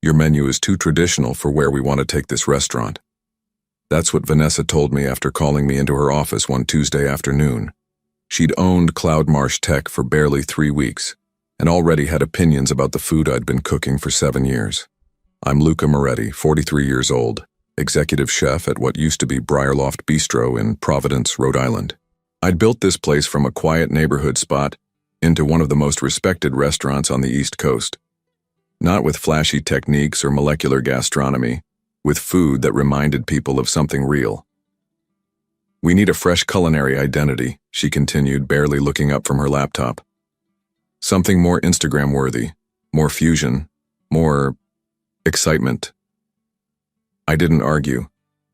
Your menu is too traditional for where we want to take this restaurant. That's what Vanessa told me after calling me into her office one Tuesday afternoon. She'd owned Cloudmarsh Tech for barely 3 weeks, and already had opinions about the food I'd been cooking for 7 years. I'm Luca Moretti, 43 years old, executive chef at what used to be Briarloft Bistro in Providence, Rhode Island. I'd built this place from a quiet neighborhood spot into one of the most respected restaurants on the East Coast. Not with flashy techniques or molecular gastronomy, with food that reminded people of something real. We need a fresh culinary identity, she continued, barely looking up from her laptop. Something more Instagram-worthy, more fusion, more excitement. I didn't argue,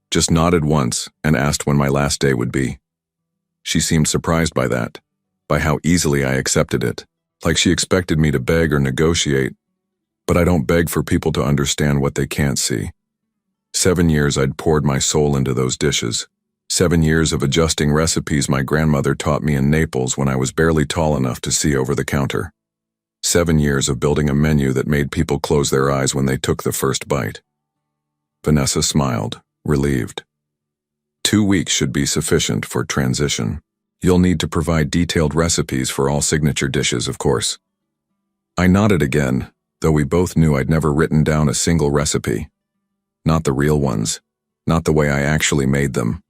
just nodded once and asked when my last day would be. She seemed surprised by that, by how easily I accepted it, like she expected me to beg or negotiate, but I don't beg for people to understand what they can't see. 7 years I'd poured my soul into those dishes. 7 years of adjusting recipes my grandmother taught me in Naples when I was barely tall enough to see over the counter. 7 years of building a menu that made people close their eyes when they took the first bite. Vanessa smiled, relieved. 2 weeks should be sufficient for transition. You'll need to provide detailed recipes for all signature dishes, of course. I nodded again, though we both knew I'd never written down a single recipe. Not the real ones, not the way I actually made them.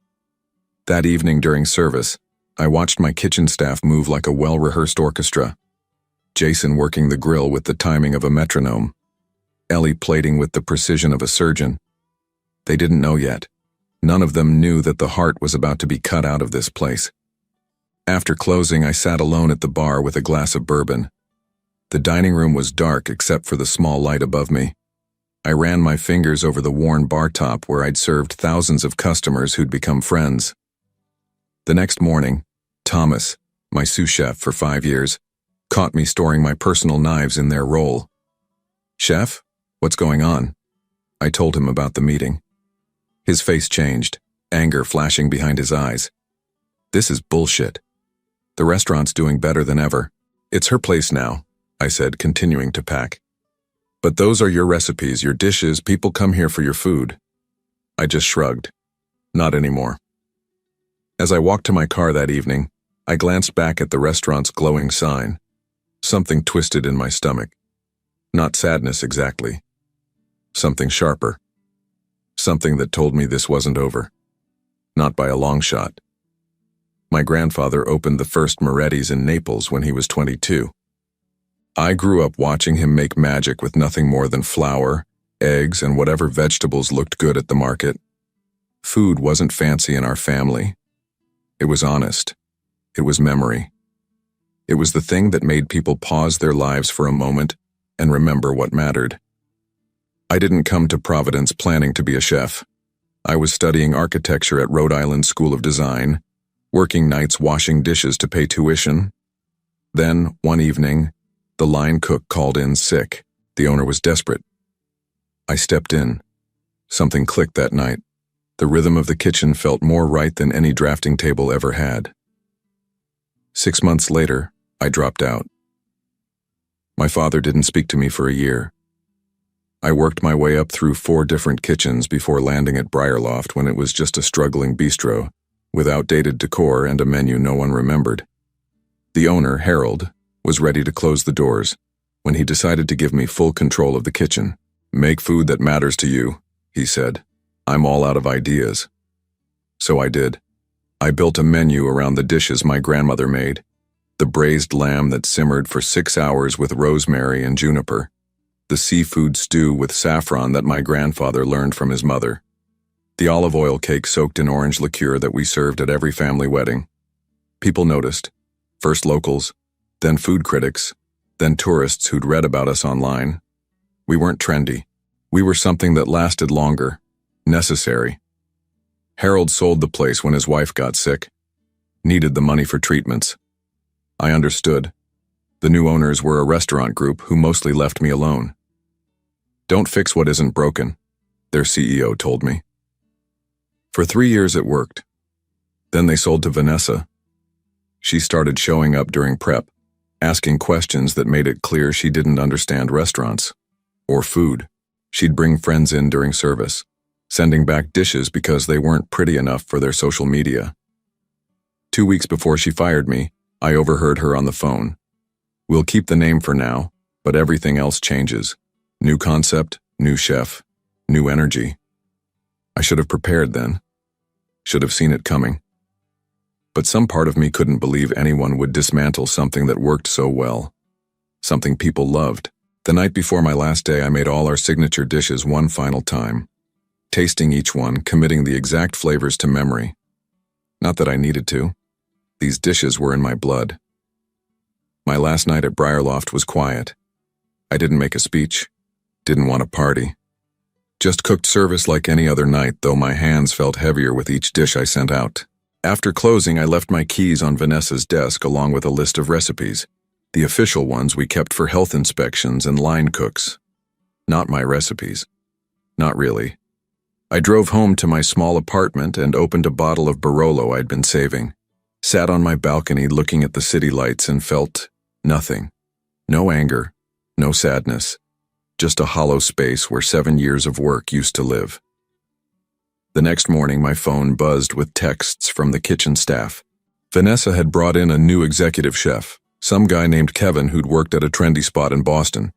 That evening during service, I watched my kitchen staff move like a well-rehearsed orchestra. Jason working the grill with the timing of a metronome. Ellie plating with the precision of a surgeon. They didn't know yet. None of them knew that the heart was about to be cut out of this place. After closing, I sat alone at the bar with a glass of bourbon. The dining room was dark except for the small light above me. I ran my fingers over the worn bar top where I'd served thousands of customers who'd become friends. The next morning, Thomas, my sous chef for 5 years, caught me storing my personal knives in their roll. "Chef, what's going on?" I told him about the meeting. His face changed, anger flashing behind his eyes. "This is bullshit. The restaurant's doing better than ever. It's her place now," I said, continuing to pack. "But those are your recipes, your dishes, people come here for your food." I just shrugged. Not anymore. As I walked to my car that evening, I glanced back at the restaurant's glowing sign. Something twisted in my stomach. Not sadness exactly. Something sharper. Something that told me this wasn't over. Not by a long shot. My grandfather opened the first Moretti's in Naples when he was 22. I grew up watching him make magic with nothing more than flour, eggs, and whatever vegetables looked good at the market. Food wasn't fancy in our family. It was honest. It was memory. It was the thing that made people pause their lives for a moment and remember what mattered. I didn't come to Providence planning to be a chef. I was studying architecture at Rhode Island School of Design, working nights washing dishes to pay tuition. Then, one evening, the line cook called in sick. The owner was desperate. I stepped in. Something clicked that night. The rhythm of the kitchen felt more right than any drafting table ever had. 6 months later, I dropped out. My father didn't speak to me for a year. I worked my way up through 4 different kitchens before landing at Briarloft when it was just a struggling bistro, with outdated decor and a menu no one remembered. The owner, Harold, was ready to close the doors when he decided to give me full control of the kitchen. "Make food that matters to you," he said. "I'm all out of ideas." So I did. I built a menu around the dishes my grandmother made. The braised lamb that simmered for 6 hours with rosemary and juniper. The seafood stew with saffron that my grandfather learned from his mother. The olive oil cake soaked in orange liqueur that we served at every family wedding. People noticed. First locals, then food critics, then tourists who'd read about us online. We weren't trendy. We were something that lasted longer. Necessary. Harold sold the place when his wife got sick. Needed the money for treatments. I understood. The new owners were a restaurant group who mostly left me alone. "Don't fix what isn't broken," their CEO told me. For 3 years it worked. Then they sold to Vanessa. She started showing up during prep, asking questions that made it clear she didn't understand restaurants or food. She'd bring friends in during service, sending back dishes because they weren't pretty enough for their social media. 2 weeks before she fired me, I overheard her on the phone. "We'll keep the name for now, but everything else changes. New concept, new chef, new energy." I should have prepared then. Should have seen it coming. But some part of me couldn't believe anyone would dismantle something that worked so well. Something people loved. The night before my last day, I made all our signature dishes one final time, tasting each one, committing the exact flavors to memory. Not that I needed to. These dishes were in my blood. My last night at Briarloft was quiet. I didn't make a speech, didn't want a party. Just cooked service like any other night, though my hands felt heavier with each dish I sent out. After closing, I left my keys on Vanessa's desk along with a list of recipes. The official ones we kept for health inspections and line cooks. Not my recipes. Not really. I drove home to my small apartment and opened a bottle of Barolo I'd been saving. Sat on my balcony looking at the city lights and felt nothing. No anger, no sadness. Just a hollow space where 7 years of work used to live. The next morning, my phone buzzed with texts from the kitchen staff. Vanessa had brought in a new executive chef, some guy named Kevin who'd worked at a trendy spot in Boston.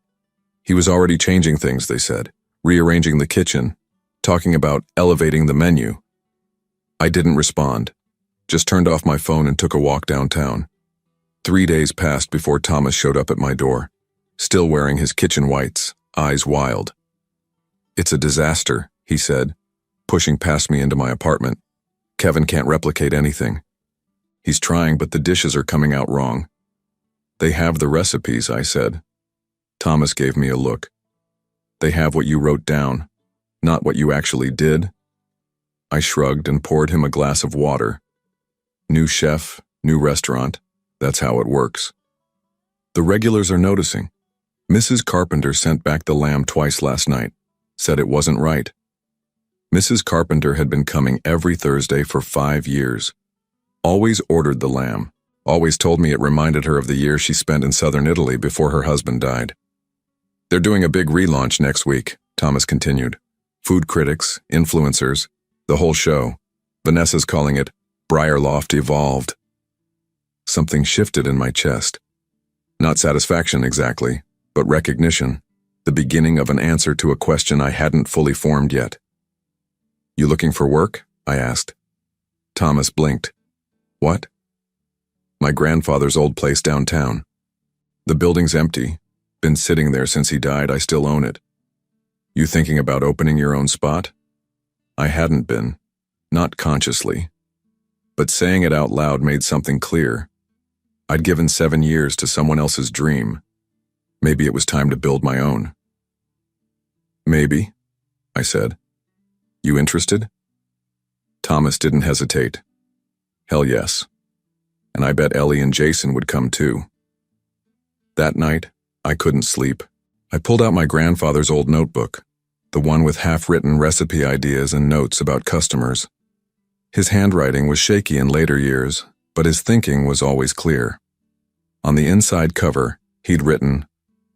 He was already changing things, they said, rearranging the kitchen, talking about elevating the menu. I didn't respond, just turned off my phone and took a walk downtown. 3 days passed before Thomas showed up at my door, still wearing his kitchen whites, eyes wild. "It's a disaster," he said, pushing past me into my apartment. "Kevin can't replicate anything. He's trying, but the dishes are coming out wrong." "They have the recipes," I said. Thomas gave me a look. "They have what you wrote down, not what you actually did." I shrugged and poured him a glass of water. New chef, new restaurant, that's how it works. "The regulars are noticing. Mrs. Carpenter sent back the lamb twice last night, said it wasn't right." Mrs. Carpenter had been coming every Thursday for 5 years. Always ordered the lamb. Always told me it reminded her of the year she spent in southern Italy before her husband died. "They're doing a big relaunch next week," Thomas continued. "Food critics, influencers, the whole show. Vanessa's calling it Briarloft Evolved." Something shifted in my chest. Not satisfaction exactly, but recognition, the beginning of an answer to a question I hadn't fully formed yet. "You looking for work?" I asked. Thomas blinked. "What?" "My grandfather's old place downtown. The building's empty. Been sitting there since he died. I still own it. You thinking about opening your own spot?" I hadn't been, not consciously. But saying it out loud made something clear. I'd given 7 years to someone else's dream. Maybe it was time to build my own. "Maybe," I said. "You interested?" Thomas didn't hesitate. "Hell yes. And I bet Ellie and Jason would come too." That night, I couldn't sleep. I pulled out my grandfather's old notebook, the one with half-written recipe ideas and notes about customers. His handwriting was shaky in later years, but his thinking was always clear. On the inside cover, he'd written,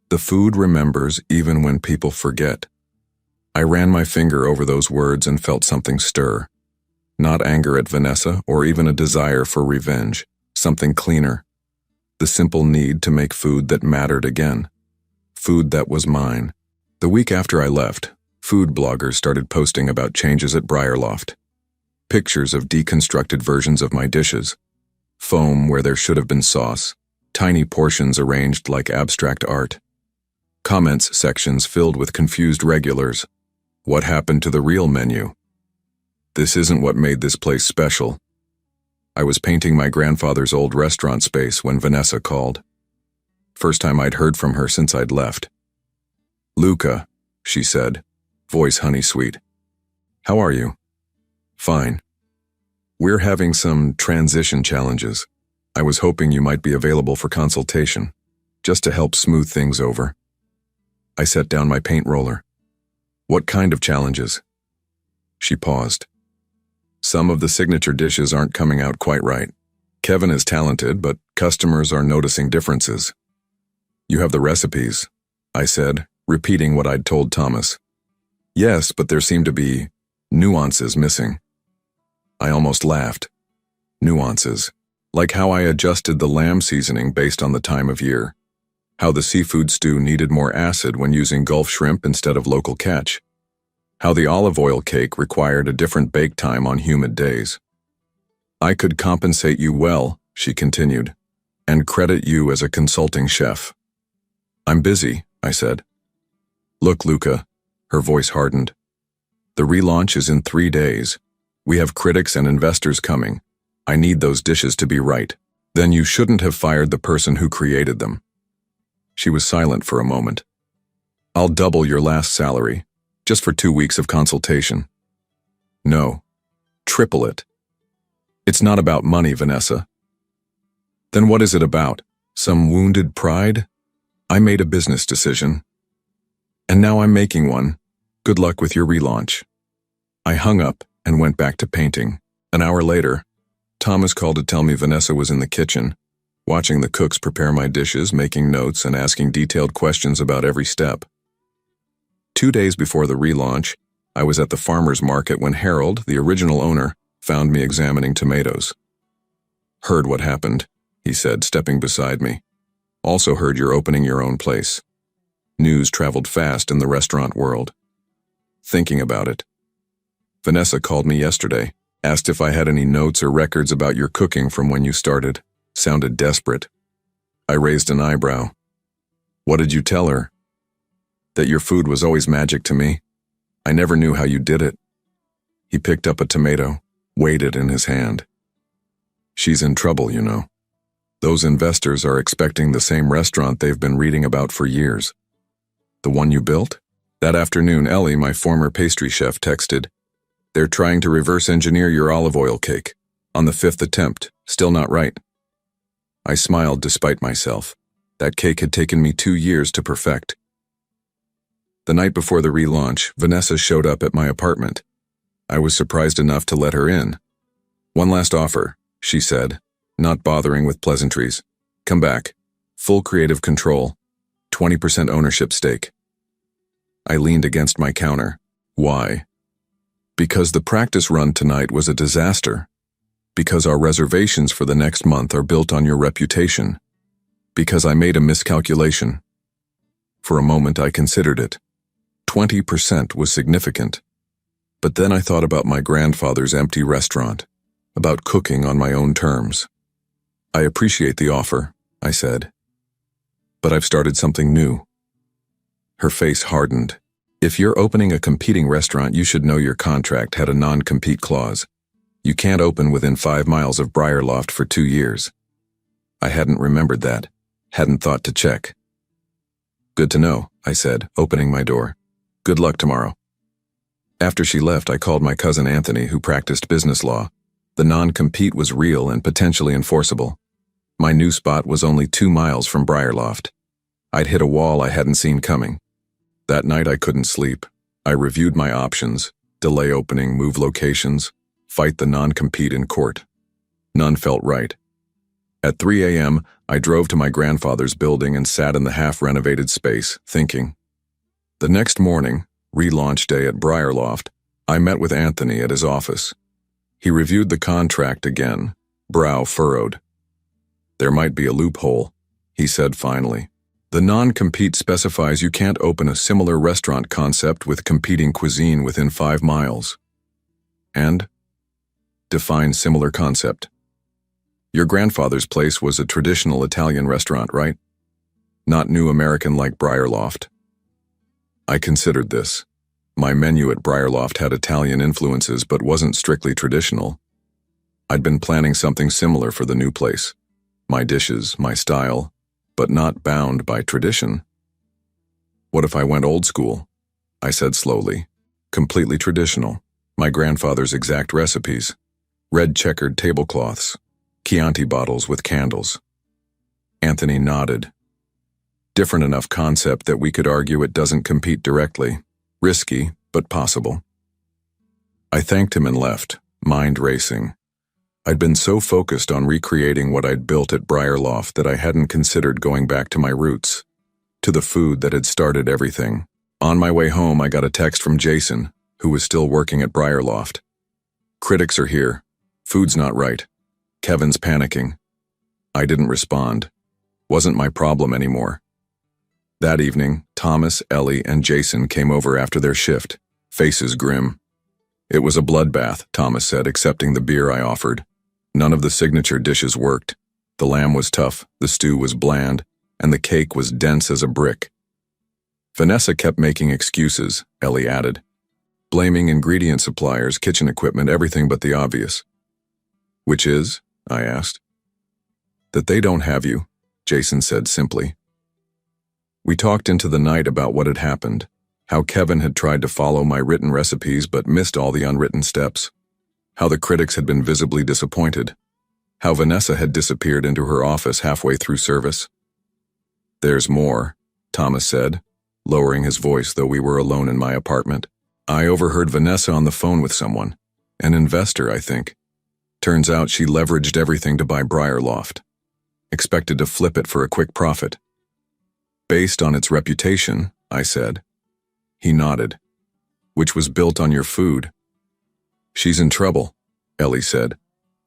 "The food remembers even when people forget." I ran my finger over those words and felt something stir. Not anger at Vanessa or even a desire for revenge, something cleaner. The simple need to make food that mattered again. Food that was mine. The week after I left, food bloggers started posting about changes at Briarloft. Pictures of deconstructed versions of my dishes. Foam where there should have been sauce. Tiny portions arranged like abstract art. Comments sections filled with confused regulars. What happened to the real menu? This isn't what made this place special. I was painting my grandfather's old restaurant space when Vanessa called. First time I'd heard from her since I'd left. "Luca," she said, voice honey-sweet. "How are you?" "Fine. We're having some transition challenges. I was hoping you might be available for consultation, just to help smooth things over." I set down my paint roller. "What kind of challenges?" She paused. "Some of the signature dishes aren't coming out quite right. Kevin is talented, but customers are noticing differences." "You have the recipes," I said, repeating what I'd told Thomas. Yes, but there seemed to be nuances missing. I almost laughed. Nuances. Like how I adjusted the lamb seasoning based on the time of year. How the seafood stew needed more acid when using Gulf shrimp instead of local catch. How the olive oil cake required a different bake time on humid days. I could compensate you well, she continued, and credit you as a consulting chef. I'm busy, I said. Look, Luca, her voice hardened. The relaunch is in 3 days. We have critics and investors coming. I need those dishes to be right. Then you shouldn't have fired the person who created them. She was silent for a moment. I'll double your last salary, just for 2 weeks of consultation. No, triple it. It's not about money, Vanessa. Then what is it about? Some wounded pride? I made a business decision. And now I'm making one. Good luck with your relaunch. I hung up and went back to painting. An hour later, Thomas called to tell me Vanessa was in the kitchen, watching the cooks prepare my dishes, making notes, and asking detailed questions about every step. 2 days before the relaunch, I was at the farmer's market when Harold, the original owner, found me examining tomatoes. Heard what happened, he said, stepping beside me. Also heard you're opening your own place. News traveled fast in the restaurant world. Thinking about it. Vanessa called me yesterday, asked if I had any notes or records about your cooking from when you started. Sounded desperate. I raised an eyebrow. What did you tell her? That your food was always magic to me. I never knew how you did it. He picked up a tomato, weighed it in his hand. She's in trouble, you know. Those investors are expecting the same restaurant they've been reading about for years. The one you built? That afternoon, Ellie, my former pastry chef, texted, "They're trying to reverse engineer your olive oil cake. On the 5th attempt, still not right." I smiled despite myself. That cake had taken me 2 years to perfect. The night before the relaunch, Vanessa showed up at my apartment. I was surprised enough to let her in. "One last offer," she said, not bothering with pleasantries. "Come back. Full creative control. 20% ownership stake." I leaned against my counter. Why? Because the practice run tonight was a disaster. Because our reservations for the next month are built on your reputation. Because I made a miscalculation. For a moment I considered it. 20% was significant. But then I thought about my grandfather's empty restaurant, about cooking on my own terms. "I appreciate the offer," I said. "But I've started something new." Her face hardened. "If you're opening a competing restaurant, you should know your contract had a non-compete clause. You can't open within 5 miles of Briarloft for 2 years. I hadn't remembered that, hadn't thought to check. "Good to know," I said, opening my door. "Good luck tomorrow." After she left, I called my cousin Anthony, who practiced business law. The non-compete was real and potentially enforceable. My new spot was only 2 miles from Briarloft. I'd hit a wall I hadn't seen coming. That night I couldn't sleep. I reviewed my options, delay opening, move locations, fight the non-compete in court. None felt right. At 3 a.m., I drove to my grandfather's building and sat in the half-renovated space, thinking. The next morning, relaunch day at Briarloft, I met with Anthony at his office. He reviewed the contract again, brow furrowed. "There might be a loophole," he said finally. "The non-compete specifies you can't open a similar restaurant concept with competing cuisine within 5 miles. And? Define similar concept. Your grandfather's place was a traditional Italian restaurant, right? Not new American like Briarloft." I considered this. My menu at Briarloft had Italian influences but wasn't strictly traditional. I'd been planning something similar for the new place. My dishes, my style, but not bound by tradition. "What if I went old school?" I said slowly. "Completely traditional. My grandfather's exact recipes. Red checkered tablecloths. Chianti bottles with candles." Anthony nodded. "Different enough concept that we could argue it doesn't compete directly. Risky, but possible." I thanked him and left, mind racing. I'd been so focused on recreating what I'd built at Briarloft that I hadn't considered going back to my roots, to the food that had started everything. On my way home, I got a text from Jason, who was still working at Briarloft. Critics are here. Food's not right. Kevin's panicking. I didn't respond. Wasn't my problem anymore. That evening, Thomas, Ellie, and Jason came over after their shift, faces grim. It was a bloodbath, Thomas said, accepting the beer I offered. None of the signature dishes worked. The lamb was tough, the stew was bland, and the cake was dense as a brick. Vanessa kept making excuses, Ellie added, blaming ingredient suppliers, kitchen equipment, everything but the obvious. Which is, I asked. That they don't have you, Jason said simply. We talked into the night about what had happened, how Kevin had tried to follow my written recipes but missed all the unwritten steps, how the critics had been visibly disappointed, how Vanessa had disappeared into her office halfway through service. There's more, Thomas said, lowering his voice though we were alone in my apartment. I overheard Vanessa on the phone with someone, an investor, I think. Turns out she leveraged everything to buy Briarloft. Expected to flip it for a quick profit. Based on its reputation, I said. He nodded. Which was built on your food. She's in trouble, Ellie said.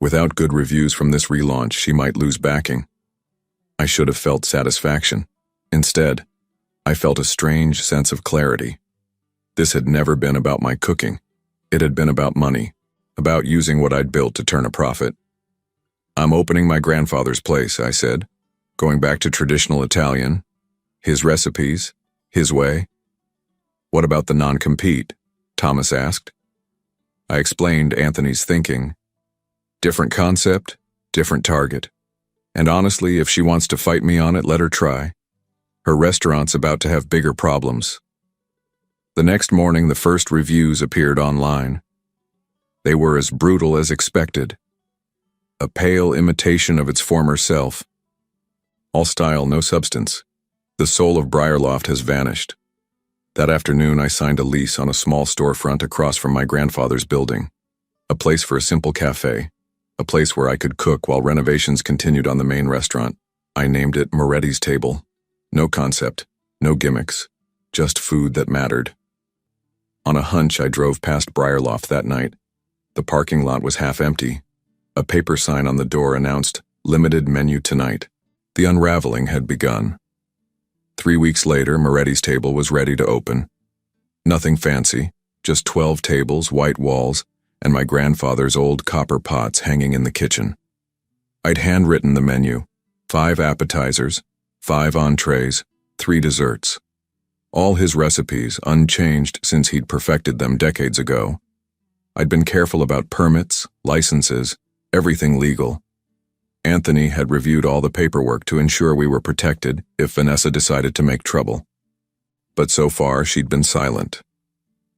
Without good reviews from this relaunch, she might lose backing. I should have felt satisfaction. Instead, I felt a strange sense of clarity. This had never been about my cooking. It had been about money, about using what I'd built to turn a profit. I'm opening my grandfather's place, I said, going back to traditional Italian, his recipes, his way. What about the non-compete? Thomas asked. I explained Anthony's thinking. Different concept, different target. And honestly, if she wants to fight me on it, let her try. Her restaurant's about to have bigger problems. The next morning, the first reviews appeared online. They were as brutal as expected. A pale imitation of its former self. All style, no substance. The soul of Briarloft has vanished. That afternoon, I signed a lease on a small storefront across from my grandfather's building. A place for a simple cafe. A place where I could cook while renovations continued on the main restaurant. I named it Moretti's Table. No concept, no gimmicks, just food that mattered. On a hunch, I drove past Briarloft that night. The parking lot was half empty. A paper sign on the door announced, "Limited menu tonight." The unraveling had begun. 3 weeks later, Moretti's Table was ready to open. Nothing fancy, just 12 tables, white walls, and my grandfather's old copper pots hanging in the kitchen. I'd handwritten the menu, 5 appetizers, 5 entrees, 3 desserts. All his recipes, unchanged since he'd perfected them decades ago. I'd been careful about permits, licenses, everything legal. Anthony had reviewed all the paperwork to ensure we were protected if Vanessa decided to make trouble. But so far, she'd been silent.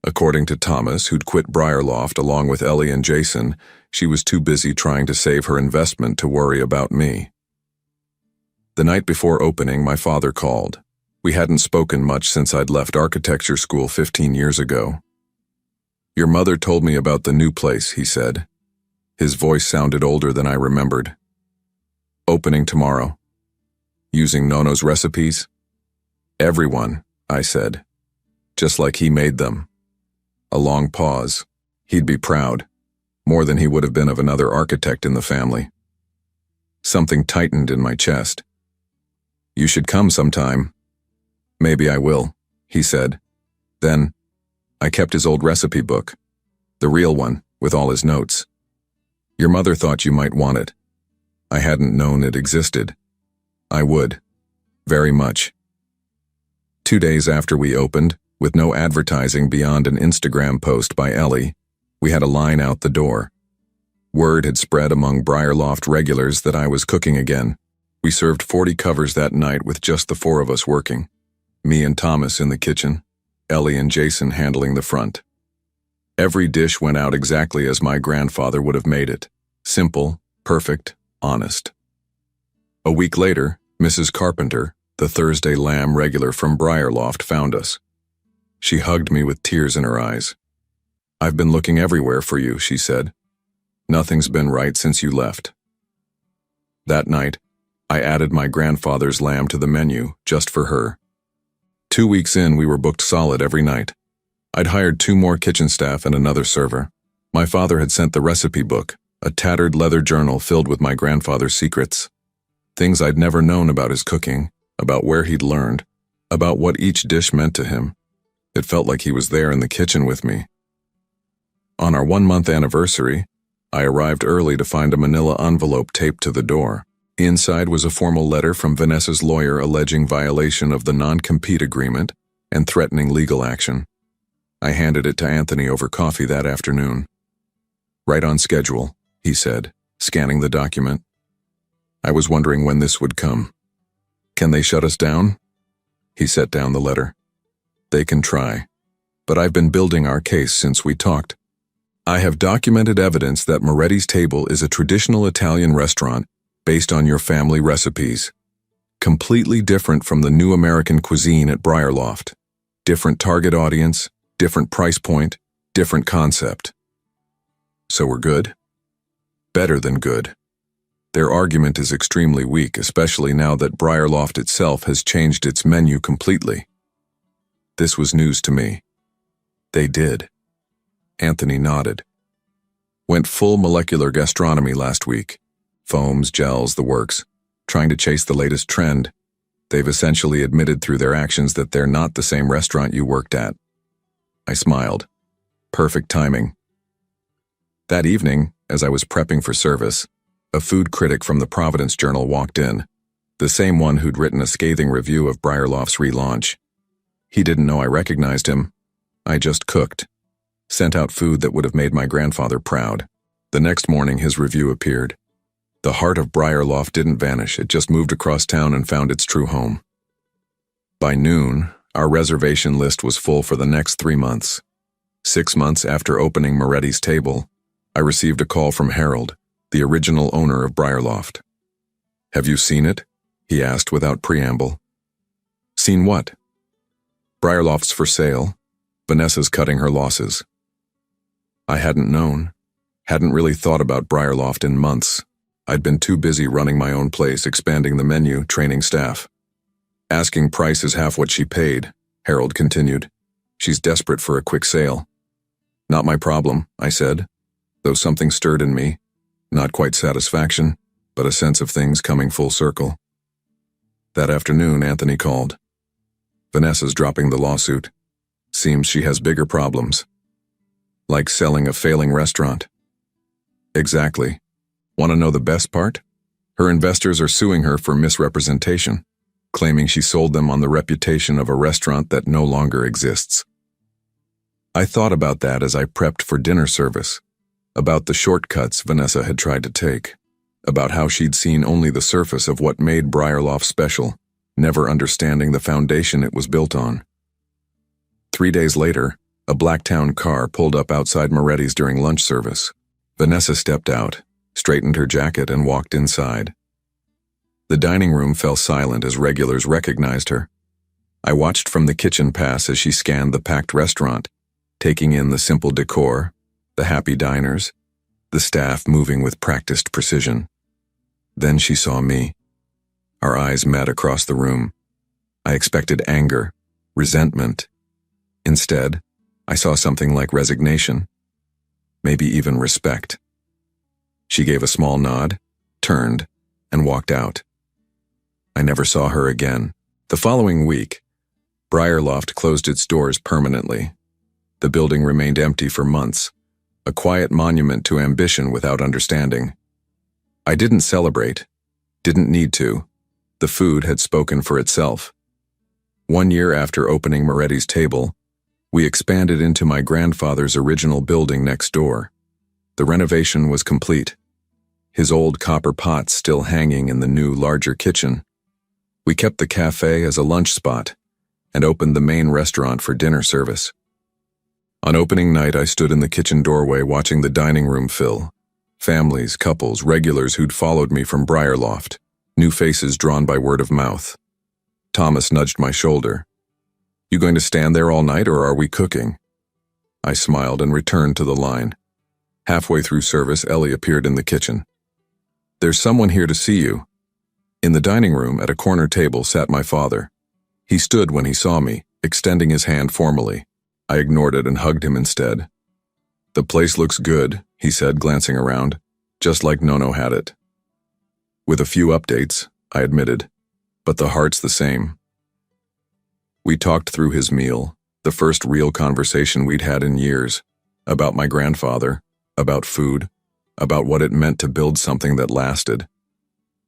According to Thomas, who'd quit Briarloft along with Ellie and Jason, she was too busy trying to save her investment to worry about me. The night before opening, my father called. We hadn't spoken much since I'd left architecture school 15 years ago. Your mother told me about the new place, he said. His voice sounded older than I remembered. Opening tomorrow. Using Nono's recipes? Everyone, I said. Just like he made them. A long pause. He'd be proud. More than he would have been of another architect in the family. Something tightened in my chest. You should come sometime. Maybe I will, he said. Then, I kept his old recipe book. The real one, with all his notes. Your mother thought you might want it. I hadn't known it existed. I would. Very much. 2 days after we opened, with no advertising beyond an Instagram post by Ellie, we had a line out the door. Word had spread among Briarloft regulars that I was cooking again. We served 40 covers that night with just the 4 of us working. Me and Thomas in the kitchen, Ellie and Jason handling the front. Every dish went out exactly as my grandfather would have made it. Simple, perfect, honest. A week later, Mrs. Carpenter, the Thursday lamb regular from Briarloft, found us. She hugged me with tears in her eyes. I've been looking everywhere for you, she said. Nothing's been right since you left. That night, I added my grandfather's lamb to the menu just for her. 2 weeks in, we were booked solid every night. I'd hired 2 more kitchen staff and another server. My father had sent the recipe book, a tattered leather journal filled with my grandfather's secrets. Things I'd never known about his cooking, about where he'd learned, about what each dish meant to him. It felt like he was there in the kitchen with me. On our 1-month anniversary, I arrived early to find a manila envelope taped to the door. Inside was a formal letter from Vanessa's lawyer alleging violation of the non-compete agreement and threatening legal action. I handed it to Anthony over coffee that afternoon. "Right on schedule," he said, scanning the document. I was wondering when this would come. "Can they shut us down?" He set down the letter. "They can try, but I've been building our case since we talked. I have documented evidence that Moretti's Table is a traditional Italian restaurant based on your family recipes. Completely different from the new American cuisine at Briarloft. Different target audience, different price point, different concept." So we're good? Better than good. Their argument is extremely weak, especially now that Briarloft itself has changed its menu completely. This was news to me. They did. Anthony nodded. "Went full molecular gastronomy last week. Foams, gels, the works, trying to chase the latest trend. They've essentially admitted through their actions that they're not the same restaurant you worked at." I smiled. Perfect timing. That evening, as I was prepping for service, a food critic from the Providence Journal walked in, the same one who'd written a scathing review of Briarloft's relaunch. He didn't know I recognized him. I just cooked. Sent out food that would have made my grandfather proud. The next morning, his review appeared. The heart of Briarloft didn't vanish, it just moved across town and found its true home. By noon, our reservation list was full for the next 3 months. 6 months after opening Moretti's Table, I received a call from Harold, the original owner of Briarloft. "Have you seen it?" he asked without preamble. "Seen what?" "Briarloft's for sale. Vanessa's cutting her losses." I hadn't known, hadn't really thought about Briarloft in months. I'd been too busy running my own place, expanding the menu, training staff. "Asking price is half what she paid," Harold continued. "She's desperate for a quick sale." "Not my problem," I said, though something stirred in me. Not quite satisfaction, but a sense of things coming full circle. That afternoon, Anthony called. "Vanessa's dropping the lawsuit. Seems she has bigger problems." "Like selling a failing restaurant." "Exactly. Want to know the best part? Her investors are suing her for misrepresentation, claiming she sold them on the reputation of a restaurant that no longer exists." I thought about that as I prepped for dinner service, about the shortcuts Vanessa had tried to take, about how she'd seen only the surface of what made Briarloft special, never understanding the foundation it was built on. 3 days later, a Blacktown car pulled up outside Moretti's during lunch service. Vanessa stepped out, straightened her jacket, and walked inside. The dining room fell silent as regulars recognized her. I watched from the kitchen pass as she scanned the packed restaurant, taking in the simple decor, the happy diners, the staff moving with practiced precision. Then she saw me. Our eyes met across the room. I expected anger, resentment. Instead, I saw something like resignation, maybe even respect. She gave a small nod, turned, and walked out. I never saw her again. The following week, Briarloft closed its doors permanently. The building remained empty for months, a quiet monument to ambition without understanding. I didn't celebrate, didn't need to. The food had spoken for itself. 1 year after opening Moretti's Table, we expanded into my grandfather's original building next door. The renovation was complete. His old copper pots still hanging in the new, larger kitchen. We kept the cafe as a lunch spot and opened the main restaurant for dinner service. On opening night, I stood in the kitchen doorway watching the dining room fill. Families, couples, regulars who'd followed me from Briarloft, new faces drawn by word of mouth. Thomas nudged my shoulder. "You going to stand there all night, or are we cooking?" I smiled and returned to the line. Halfway through service, Ellie appeared in the kitchen. "There's someone here to see you." In the dining room, at a corner table, sat my father. He stood when he saw me, extending his hand formally. I ignored it and hugged him instead. "The place looks good," he said, glancing around, "just like Nono had it." "With a few updates," I admitted, "but the heart's the same." We talked through his meal, the first real conversation we'd had in years, about my grandfather, about food, about what it meant to build something that lasted.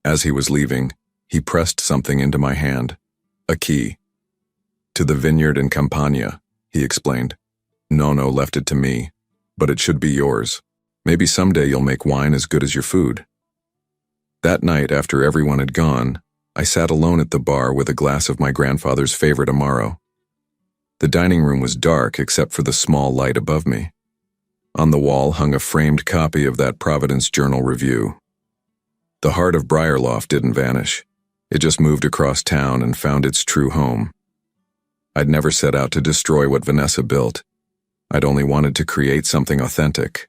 As he was leaving, he pressed something into my hand, a key. "To the vineyard in Campania," he explained. "Nono left it to me, but it should be yours. Maybe someday you'll make wine as good as your food." That night, after everyone had gone, I sat alone at the bar with a glass of my grandfather's favorite Amaro. The dining room was dark except for the small light above me. On the wall hung a framed copy of that Providence Journal review. The heart of Briarloft didn't vanish. It just moved across town and found its true home. I'd never set out to destroy what Vanessa built. I'd only wanted to create something authentic.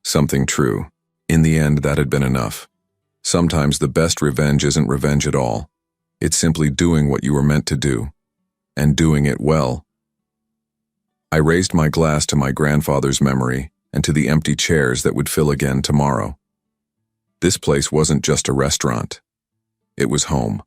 Something true. In the end, that had been enough. Sometimes the best revenge isn't revenge at all. It's simply doing what you were meant to do. And doing it well. I raised my glass to my grandfather's memory and to the empty chairs that would fill again tomorrow. This place wasn't just a restaurant. It was home.